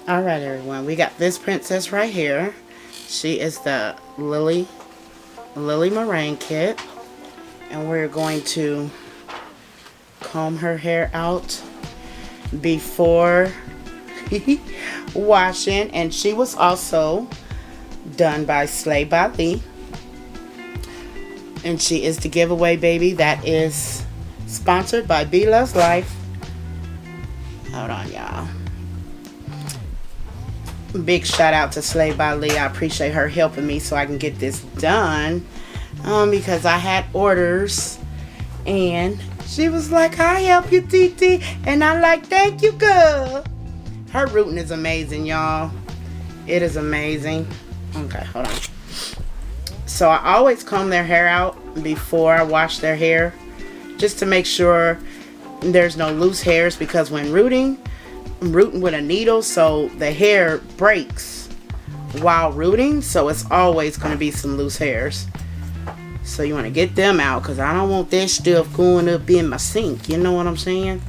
Alright everyone, we got this princess right here. She is the Lilli-Marlaine kit. And we're going to comb her hair out before washing. And she was also done by Slay by Lee. And she is the giveaway baby that is sponsored by B Loves Life. Hold on, y'all. Big shout out to Slay by Lee. I appreciate her helping me so I can get this done. Because I had orders. And she was like, "I help you, TT." And I'm like, "Thank you, girl." Her rooting is amazing, y'all. It is amazing. Okay, hold on. So I always comb their hair out before I wash their hair, just to make sure there's no loose hairs, because when I'm rooting with a needle, so the hair breaks while rooting, so it's always going to be some loose hairs. So you want to get them out, because I don't want that stuff going up in my sink. You know what I'm saying?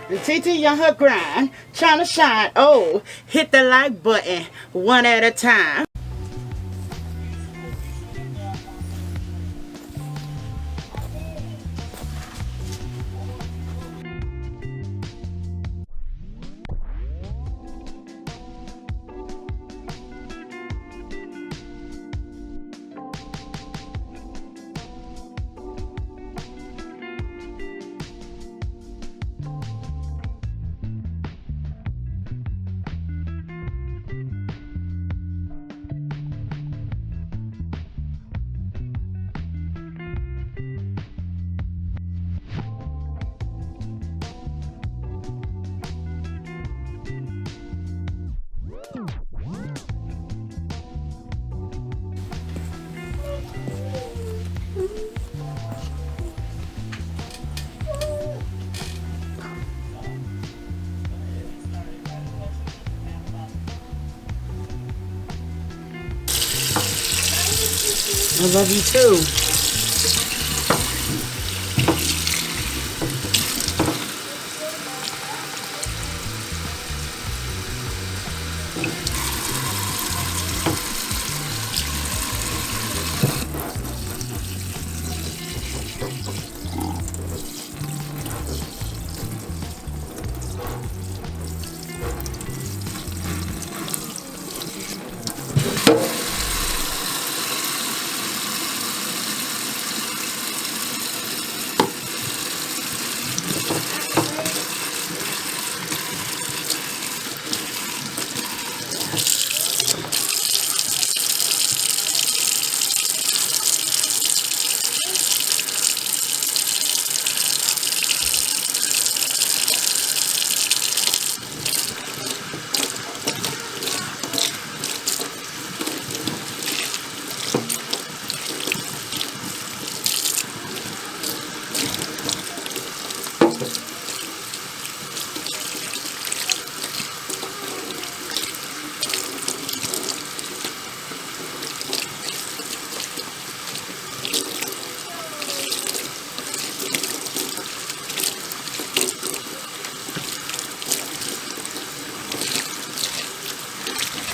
The TT on her grind, trying to shine. Oh, hit the like button one at a time. I love you too.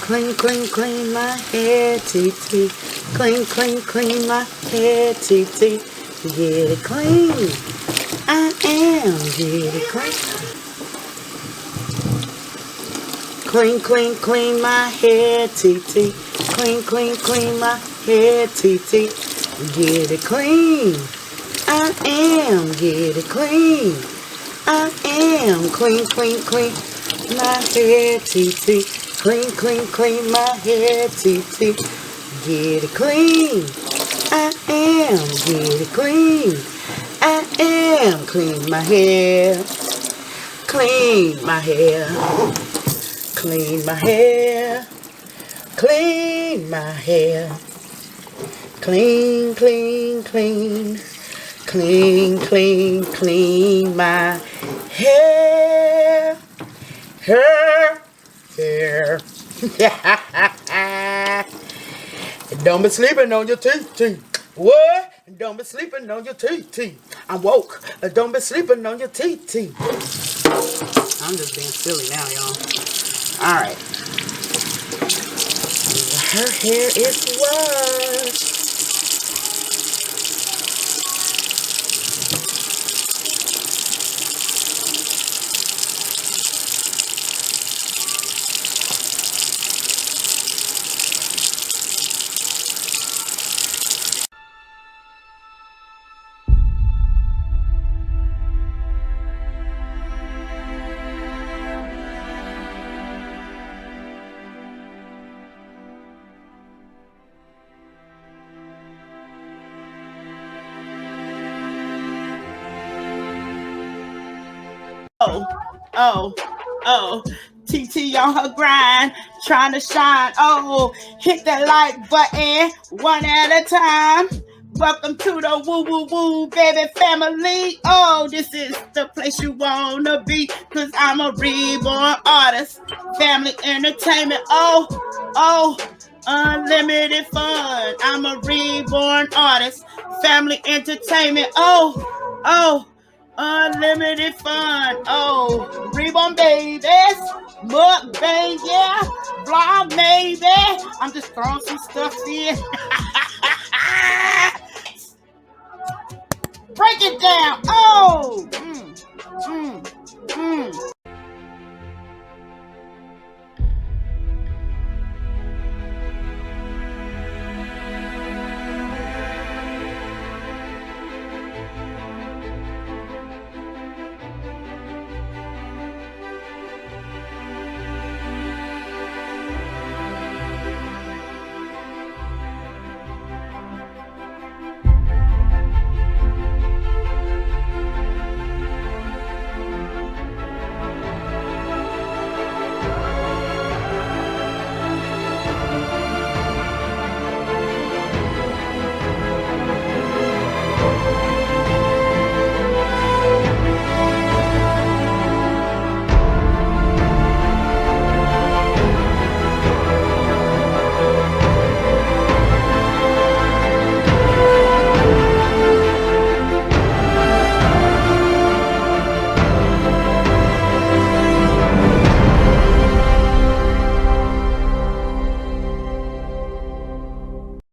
Clean, clean, clean my hair, TT. Clean, clean, clean my hair, TT. Get it clean. I am. Get it clean. Clean, clean, clean my hair, TT. Clean, clean, clean my hair, TT. Get it clean. I am. Get it clean. I am. Clean, clean, clean my hair, TT. Clean, clean, clean my hair, TT. Get it clean. I am. Get it clean. I am. Clean my hair. Clean my hair. Clean my hair. Clean my hair. Clean, clean, clean. Clean, clean, clean my hair. Hair. Don't be sleeping on your TT. What? Don't be sleeping on your TT. I'm woke. Don't be sleeping on your TT. I'm just being silly now, y'all. Alright. Her hair is washed. Oh, TT on her grind, trying to shine. Oh, hit that like button one at a time. Welcome to the woo woo woo baby family. Oh, this is the place you wanna be, cause I'm a reborn artist. Family entertainment. Oh, unlimited fun. I'm a reborn artist. Family entertainment. Oh. Unlimited fun. Oh, Reborn babies. Mukbang, yeah. Vlog maybe. I'm just throwing some stuff in.